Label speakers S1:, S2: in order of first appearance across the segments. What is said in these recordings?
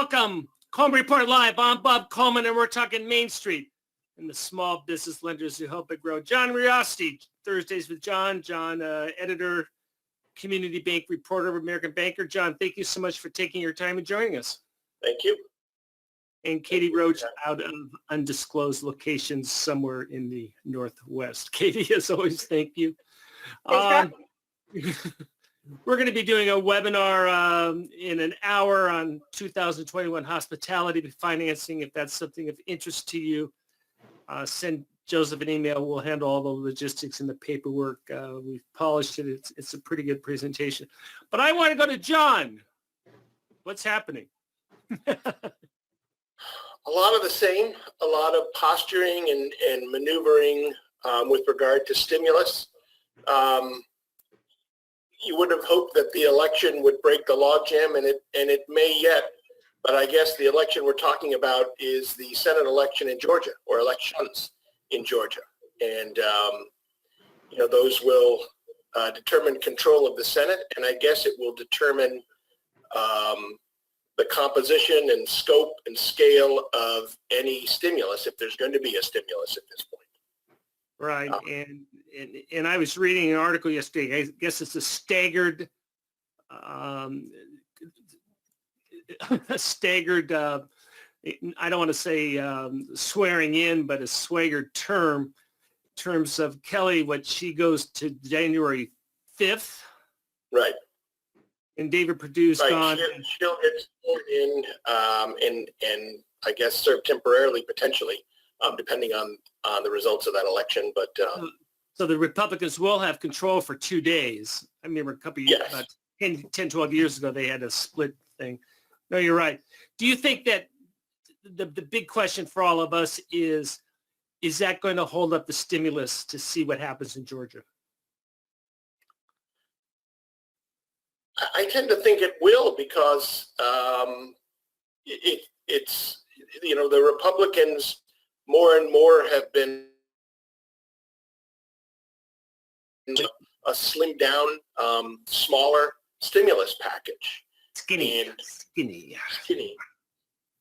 S1: Welcome. Coleman Report Live. I'm Bob Coleman, and we're talking Main Street and the small business lenders who help it grow. John Riosti, Thursdays with John. John, editor, community bank reporter of American Banker. John, thank you so much for taking your time and joining us.
S2: Thank you.
S1: And Katie Roach out of undisclosed locations somewhere in the Northwest. Katie, as always, thank you. We're going to be doing a webinar in an hour on 2021 hospitality financing. If that's something of interest to you, send Joseph an email. We'll handle all the logistics and the paperwork. We've polished it. It's a pretty good presentation. But I want to go to John. What's happening?
S2: A lot of the same, a lot of posturing and maneuvering with regard to stimulus. You would have hoped that the election would break the logjam, and it may yet. But I guess the election we're talking about is the Senate election in Georgia, or elections in Georgia, and those will determine control of the Senate, and I guess it will determine the composition and scope and scale of any stimulus, if there's going to be a stimulus at this point.
S1: Right, and I was reading an article yesterday. I guess it's a staggered, I don't want to say swearing in, but a staggered term in terms of Kelly, what she goes to January 5th.
S2: Right.
S1: And David Perdue's gone.
S2: She'll get sworn in and I guess serve temporarily, potentially, depending on the results of that election. But
S1: so the Republicans will have control for 2 days. I remember a couple of years, about 10, 12 years ago, they had a split thing. No, you're right. Do you think that the big question for all of us is that going to hold up the stimulus to see what happens in Georgia?
S2: I tend to think it will, because it's the Republicans more and more have been a slimmed down, smaller stimulus package.
S1: Skinny.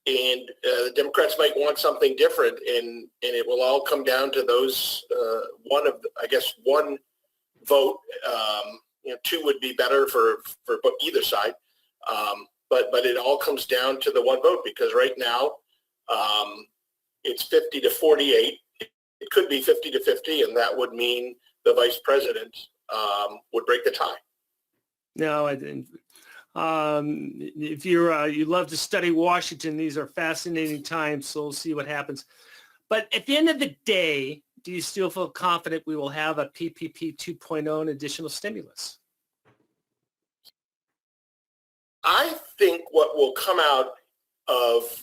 S2: And the Democrats might want something different, and it will all come down to those one vote. Two would be better for either side, but it all comes down to the one vote, because right now it's 50 to 48. It could be 50 to 50, and that would mean the vice president would break the tie.
S1: No, I didn't. If you love to study Washington, these are fascinating times, so we'll see what happens. But at the end of the day, do you still feel confident we will have a PPP 2.0 and additional stimulus?
S2: I think what will come out of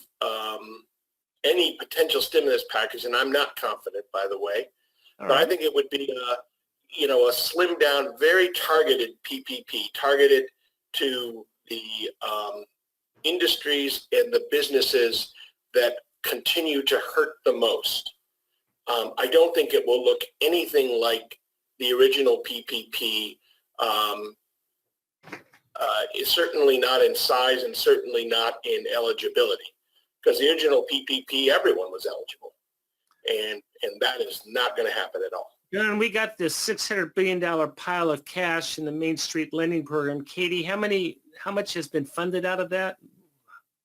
S2: any potential stimulus package, and I'm not confident, by the way, but I think it would be a slimmed down, very targeted PPP, targeted to the industries and the businesses that continue to hurt the most. I don't think it will look anything like the original PPP. Is certainly not in size, and certainly not in eligibility, because the original PPP, everyone was eligible, and that is not going to happen at all.
S1: John, we got this $600 billion pile of cash in the Main Street lending program. Katie, how much has been funded out of that?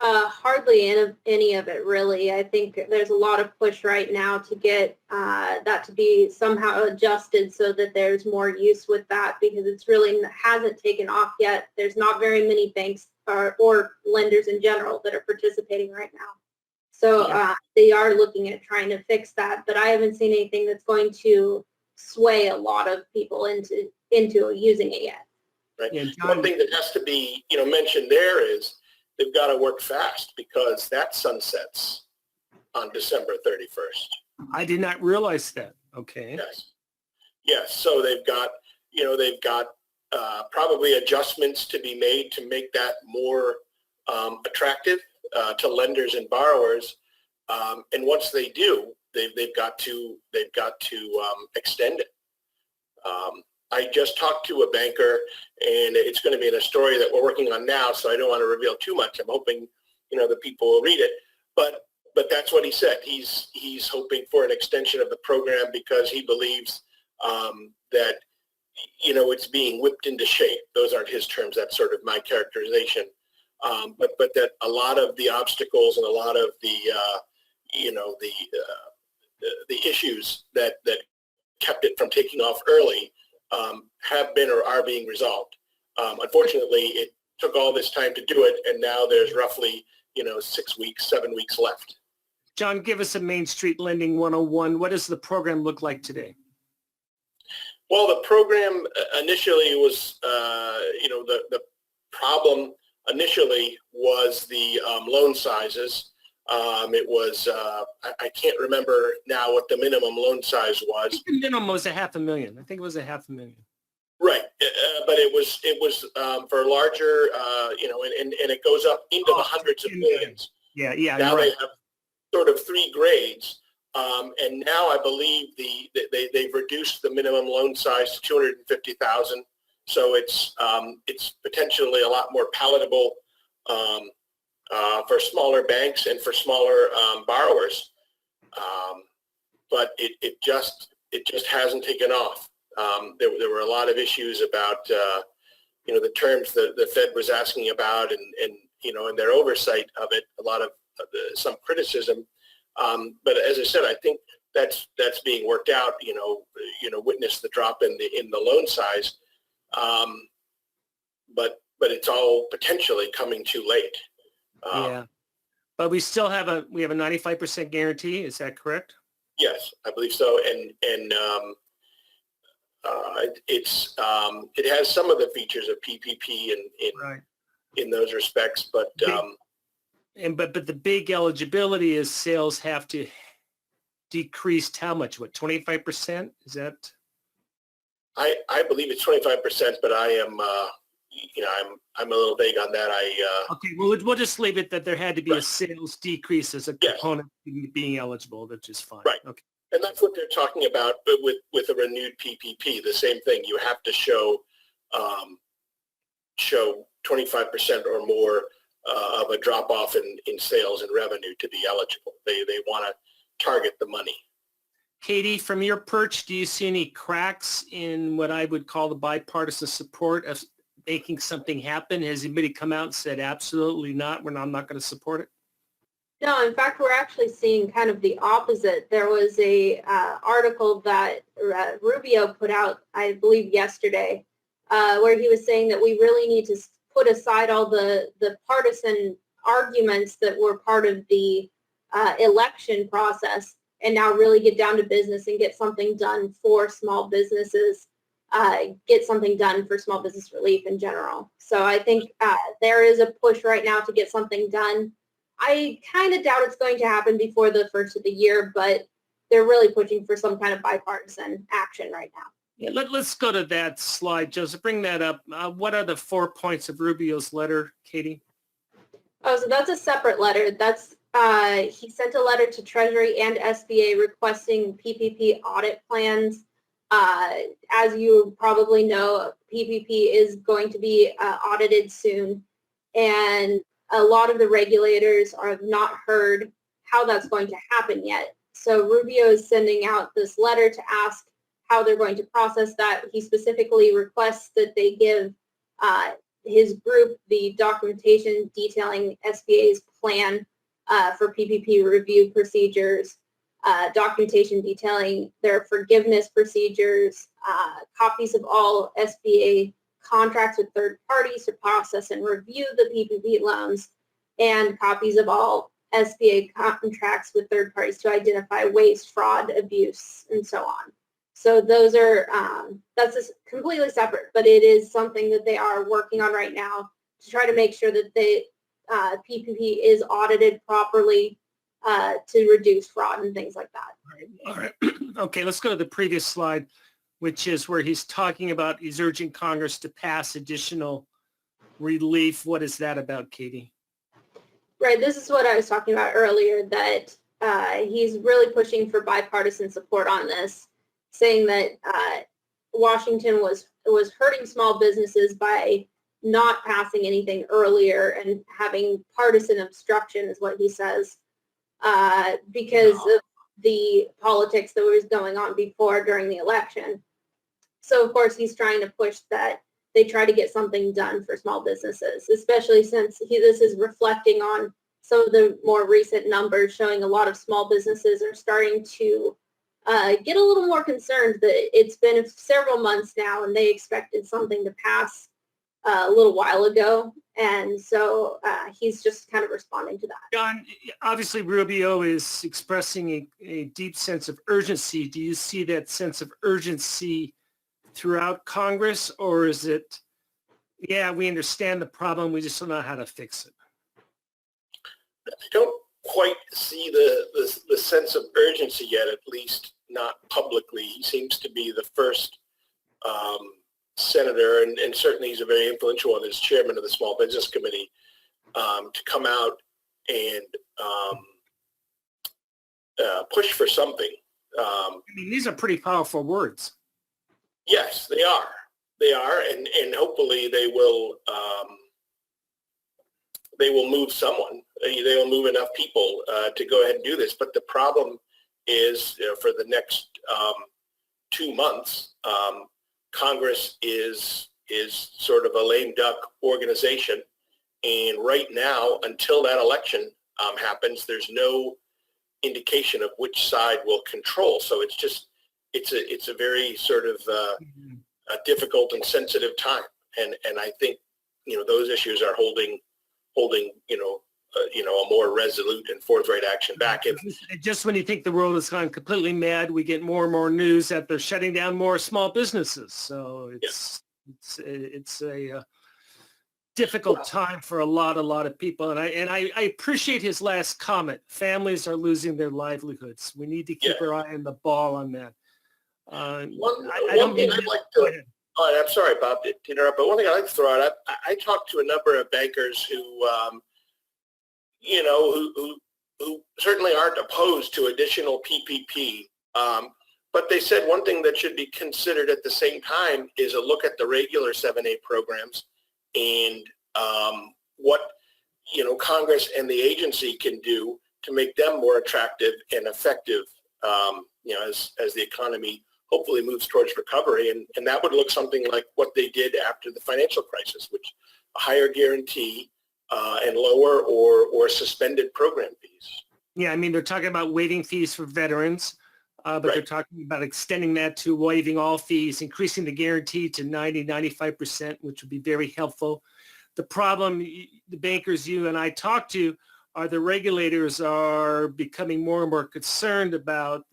S3: Hardly any of it, really. I think there's a lot of push right now to get that to be somehow adjusted so that there's more use with that, because it's really hasn't taken off yet. There's not very many banks or lenders in general that are participating right now. So they are looking at trying to fix that, but I haven't seen anything that's going to sway a lot of people into using it yet.
S2: Right. Yeah, one thing that has to be mentioned there is they've got to work fast, because that sunsets on December 31st.
S1: I did not realize that. Okay.
S2: Yes. So they've got probably adjustments to be made to make that more attractive to lenders and borrowers. And once they do, they've got to extend it. I just talked to a banker, and it's going to be in a story that we're working on now, so I don't want to reveal too much. I'm hoping the people will read it. But that's what he said. He's hoping for an extension of the program because he believes that it's being whipped into shape. Those aren't his terms. That's sort of my characterization. But that a lot of the obstacles and a lot of the issues that kept it from taking off early have been or are being resolved. Unfortunately, it took all this time to do it, and now there's roughly 7 weeks left.
S1: John, give us a Main Street Lending 101. What does the program look like today?
S2: Well, the program initially was, the problem initially was the loan sizes. It was, I can't remember now what the minimum loan size was.
S1: I think the minimum was $500,000. I think it was $500,000.
S2: Right, but it was for larger, and it goes up into the hundreds of millions.
S1: Yeah.
S2: Now
S1: Right.
S2: they have sort of 3 grades, and now I believe they've reduced the minimum loan size to $250,000. So it's potentially a lot more palatable for smaller banks and for smaller borrowers, but it just hasn't taken off. There were a lot of issues about the terms the Fed was asking about, and their oversight of it. A lot of some criticism, but as I said, I think that's being worked out. Witness the drop in the loan size, but it's all potentially coming too late.
S1: Yeah, but we still have a 95% guarantee. Is that correct?
S2: Yes, I believe so, and it has some of the features of PPP in those respects, but
S1: but the big eligibility is sales have to decrease how much? What, 25%? Is that?
S2: I believe it's 25%, but I am I'm a little vague on that.
S1: Okay, well we'll just leave it that there had to be a sales decrease as a component to being eligible, which is fine.
S2: Right.
S1: Okay.
S2: And that's what they're talking about with a renewed PPP. The same thing. You have to show 25% or more of a drop off in sales and revenue to be eligible. They want to target the money.
S1: Katie, from your perch, do you see any cracks in what I would call the bipartisan support of making something happen? Has anybody come out and said absolutely not? I'm not going to support it.
S3: No, in fact, we're actually seeing kind of the opposite. There was a article that Rubio put out, I believe, yesterday, where he was saying that we really need to put aside all the partisan arguments that were part of the election process and now really get down to business and get something done for small businesses, get something done for small business relief in general. So I think there is a push right now to get something done. I kind of doubt it's going to happen before the first of the year, but they're really pushing for some kind of bipartisan action right now.
S1: Yeah, let's go to that slide, Joseph. Bring that up. What are the 4 points of Rubio's letter, Katie?
S3: Oh, so that's a separate letter. That's he sent a letter to Treasury and SBA requesting PPP audit plans. As you probably know, PPP is going to be audited soon, and a lot of the regulators have not heard how that's going to happen yet. So Rubio is sending out this letter to ask how they're going to process that. He specifically requests that they give his group the documentation detailing SBA's plan for PPP review procedures, documentation detailing their forgiveness procedures, copies of all SBA contracts with third parties to process and review the PPP loans, and copies of all SBA contracts with third parties to identify waste, fraud, abuse, and so on. So those are, that's just completely separate, but it is something that they are working on right now to try to make sure that the PPP is audited properly to reduce fraud and things like that.
S1: All right. Okay, let's go to the previous slide, which is where he's talking about he's urging Congress to pass additional relief. What is that about, Katie?
S3: Right, this is what I was talking about earlier, that he's really pushing for bipartisan support on this, saying that Washington was hurting small businesses by not passing anything earlier and having partisan obstruction is what he says, because of the politics that was going on before during the election. So of course he's trying to push that they try to get something done for small businesses, especially since this is reflecting on some of the more recent numbers showing a lot of small businesses are starting to get a little more concerned that it's been several months now and they expected something to pass a little while ago. And so he's just kind of responding to that.
S1: John, obviously Rubio is expressing a deep sense of urgency. Do you see that sense of urgency throughout Congress, or is it, yeah, we understand the problem, we just don't know how to fix it?
S2: I don't quite see the sense of urgency yet, at least not publicly. He seems to be the first senator, and certainly he's a very influential one as chairman of the Small Business Committee, to come out and push for something.
S1: I mean, these are pretty powerful words.
S2: Yes, they are. They are, and hopefully they will move someone. They will move enough people to go ahead and do this. But the problem is, for the next 2 months, Congress is sort of a lame duck organization, and right now, until that election happens, there's no indication of which side will control. So it's a very sort of a difficult and sensitive time, and I think those issues are holding a more resolute and forthright action back.
S1: Just when you think the world has gone completely mad, we get more and more news that they're shutting down more small businesses. So it's a difficult time for a lot of people. And I appreciate his last comment. Families are losing their livelihoods. We need to keep our eye on the ball on that.
S2: One thing I'd like to, I'm sorry, Bob, to interrupt, but one thing I'd like to throw out, I talked to a number of bankers who certainly aren't opposed to additional PPP, but they said one thing that should be considered at the same time is a look at the regular 7A programs and what Congress and the agency can do to make them more attractive and effective, as the economy hopefully moves towards recovery. And that would look something like what they did after the financial crisis, which a higher guarantee and lower or suspended program fees.
S1: Yeah, I mean, they're talking about waiving fees for veterans, but They're talking about extending that to waiving all fees, increasing the guarantee to 95%, which would be very helpful. The problem, the bankers you and I talked to, are the regulators are becoming more and more concerned about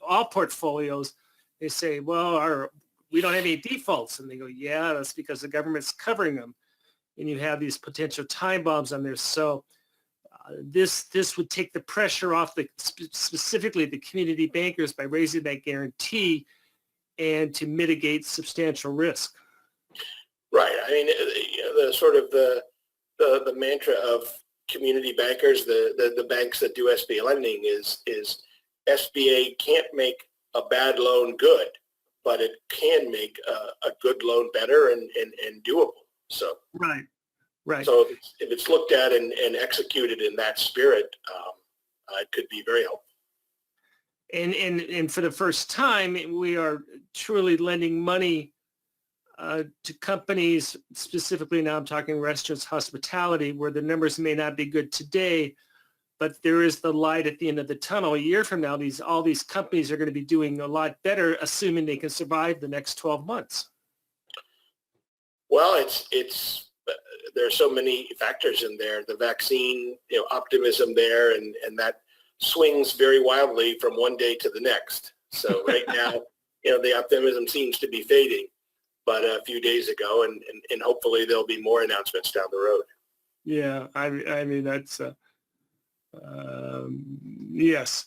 S1: all portfolios. They say, well, we don't have any defaults. And they go, yeah, that's because the government's covering them. And you have these potential time bombs on there. So this would take the pressure off specifically the community bankers by raising that guarantee and to mitigate substantial risk.
S2: Right. I mean, the sort of the mantra of community bankers, the banks that do SBA lending is SBA can't make a bad loan good, but it can make a good loan better and doable. So
S1: right.
S2: So if it's looked at and executed in that spirit, it could be very helpful.
S1: And for the first time, we are truly lending money to companies, specifically now I'm talking restaurants, hospitality, where the numbers may not be good today, but there is the light at the end of the tunnel. A year from now, all these companies are going to be doing a lot better, assuming they can survive the next 12 months.
S2: Well, there are so many factors in there. The vaccine, optimism there, and that swings very wildly from one day to the next. So right now, the optimism seems to be fading. But a few days ago, and hopefully there'll be more announcements down the road.
S1: Yeah, I mean that's yes.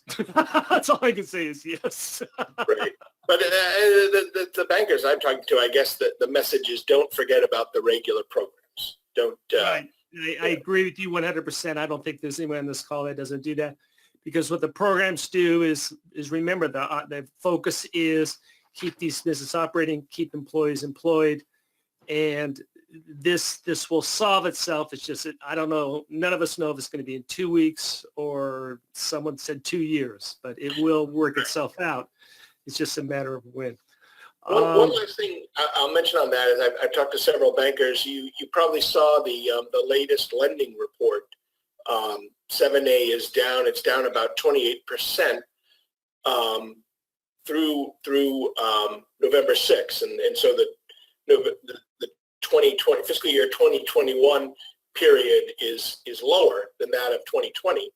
S1: That's all I can say is yes.
S2: Right, but the bankers I'm talking to, I guess the message is don't forget about the regular programs. Don't.
S1: Right. I agree with you 100%. I don't think there's anyone on this call that doesn't do that, because what the programs do is remember the focus is keep these business operating, keep employees employed, and this will solve itself. It's just, I don't know. None of us know if it's going to be in 2 weeks or someone said 2 years, but it will work itself out. It's just a matter of when.
S2: One last thing I'll mention on that is I've talked to several bankers. You probably saw the latest lending report. 7A is down. It's down about 28% through November 6th, and so the 2020 fiscal year 2021 period is lower than that of 2020.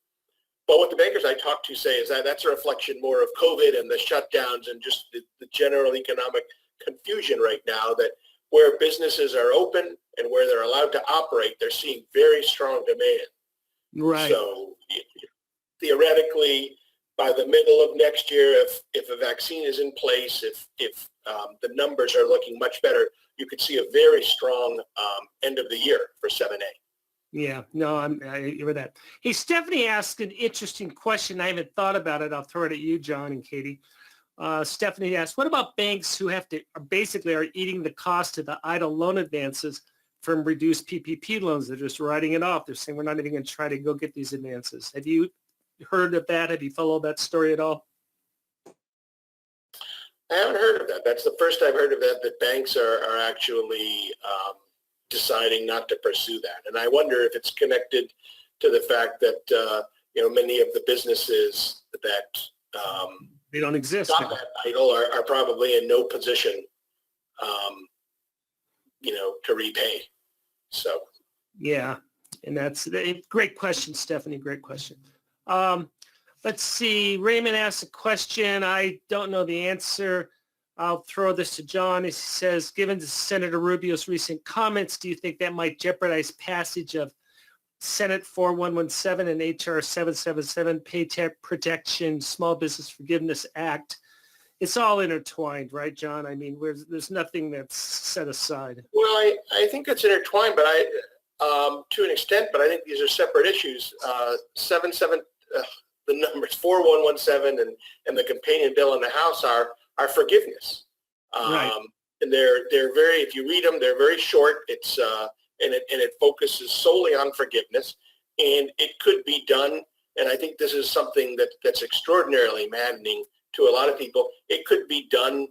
S2: But what the bankers I talked to say is that that's a reflection more of COVID and the shutdowns and just the general economic confusion right now, that where businesses are open and where they're allowed to operate, they're seeing very strong demand.
S1: Right.
S2: So theoretically, by the middle of next year, if a vaccine is in place, if the numbers are looking much better, you could see a very strong end of the year for 7A.
S1: Yeah, no, I agree with that. Hey, Stephanie asked an interesting question. I haven't thought about it. I'll throw it at you, John and Katie. Stephanie asked, what about banks who are eating the cost of the idle loan advances from reduced PPP loans? They're just writing it off. They're saying we're not even going to try to go get these advances. Have you heard of that? Have you followed that story at all?
S2: I haven't heard of that. That's the first I've heard of that banks are actually deciding not to pursue that. And I wonder if it's connected to the fact that, many of the businesses that
S1: they don't exist.
S2: Got that idle are probably in no position, to repay. So.
S1: Yeah. And that's a great question, Stephanie. Great question. Let's see. Raymond asked a question. I don't know the answer. I'll throw this to John. He says, given Senator Rubio's recent comments, do you think that might jeopardize passage of Senate 4117 and HR 777 Paycheck Protection Small Business Forgiveness Act? It's all intertwined, right, John? I mean, there's nothing that's set aside.
S2: Well, I think it's intertwined, but to an extent, but I think these are separate issues. The numbers 4117 and the companion bill in the House are forgiveness.
S1: Right.
S2: And they're very, if you read them, they're very short. It's and it focuses solely on forgiveness, and it could be done. And I think this is something that's extraordinarily maddening to a lot of people. It could be done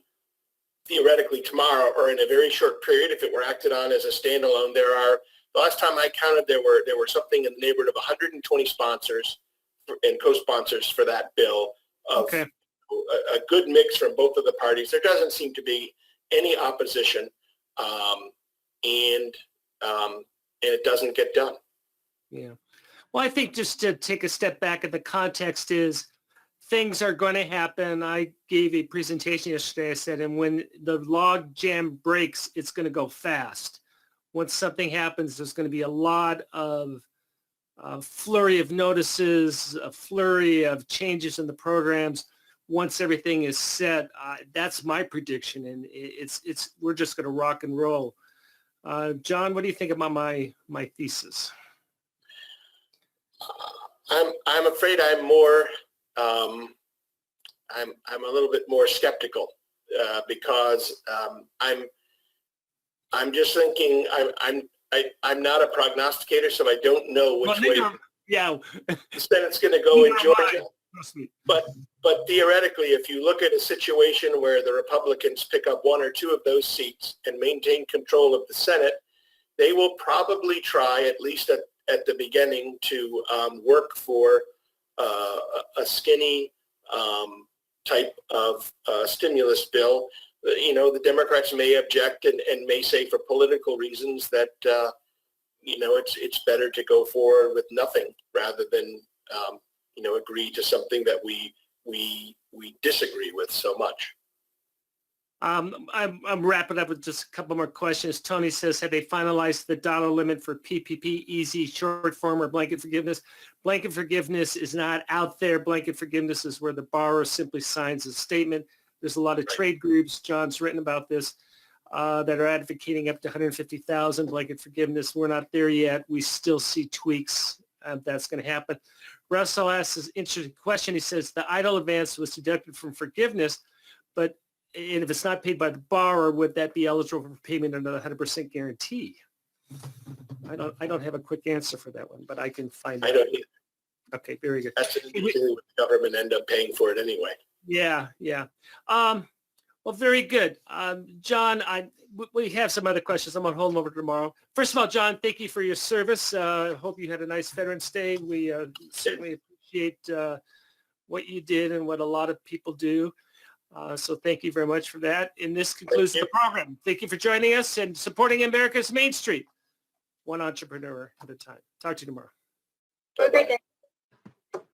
S2: theoretically tomorrow or in a very short period if it were acted on as a standalone. The last time I counted, there were something in the neighborhood of 120 sponsors and co-sponsors for that bill.
S1: Okay.
S2: A good mix from both of the parties. There doesn't seem to be any opposition, and it doesn't get done.
S1: Yeah. Well, I think just to take a step back, and the context is things are going to happen. I gave a presentation yesterday. I said, and when the log jam breaks, it's going to go fast. Once something happens, there's going to be a lot of flurry of notices, a flurry of changes in the programs. Once everything is set, that's my prediction, and we're just going to rock and roll. John, what do you think about my thesis?
S2: I'm afraid I'm more. I'm a little bit more skeptical because I'm just thinking I'm not a prognosticator, so I don't know which way the Senate's going to go in Georgia. But theoretically, if you look at a situation where the Republicans pick up one or two of those seats and maintain control of the Senate, they will probably try, at least at the beginning, to work for a skinny type of stimulus bill. The Democrats may object and may say for political reasons that, it's better to go forward with nothing rather than, agree to something that we disagree with so much.
S1: I'm wrapping up with just a couple more questions. Tony says, have they finalized the dollar limit for PPP, easy, short form, or blanket forgiveness? Blanket forgiveness is not out there. Blanket forgiveness is where the borrower simply signs a statement. There's a lot of trade groups, John's written about this, that are advocating up to $150,000 blanket forgiveness. We're not there yet. We still see tweaks. That's going to happen. Russell asks this interesting question. He says, the idle advance was deducted from forgiveness, but if it's not paid by the borrower, would that be eligible for payment under the 100% guarantee? I don't have a quick answer for that one, but I can find
S2: I
S1: out.
S2: don't either.
S1: Okay, very good.
S2: That's usually what the government end up paying for it anyway.
S1: Yeah, yeah. Well, very good. John, we have some other questions. I'm going to hold them over tomorrow. First of all, John, thank you for your service. Hope you had a nice Veterans Day. We certainly appreciate what you did and what a lot of people do. So thank you very much for that. And this concludes the program. Thank you for joining us and supporting America's Main Street, one entrepreneur at a time. Talk to you tomorrow.
S3: Have a great day.